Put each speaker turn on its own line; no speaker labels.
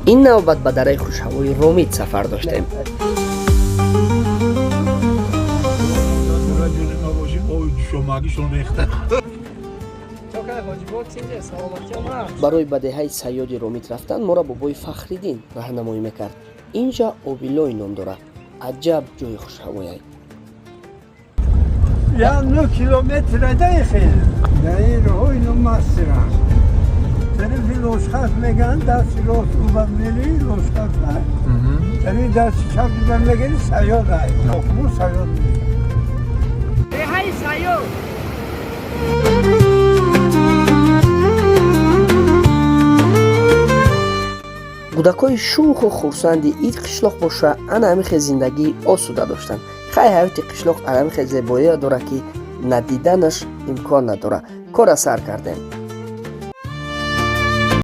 این نوبت به دره خوشهوای رومیت سفر داشتیم. برای به دهه صیاد رومیت رفتن ما را با بوی فخریدین راهنمایی میکرد. اینجا آبیلوی نام داره. عجب جای خوشهوایی.
یا 9 کیلومتر داخل در روی نماسران طرف لوشخات میگن دست راست و ملی لوشخات نه دست چپ میگن سیاد های حکمو سیاد میگن های سیاد
کودکای شوخ و خورسندی اید قشلاق باشه انا همیخ زندگی آسوده داشتن. خیلی حیاتی قشلاق همیخ زیبایی داره که ندیدنش امکان نداره. کار سر کردیم.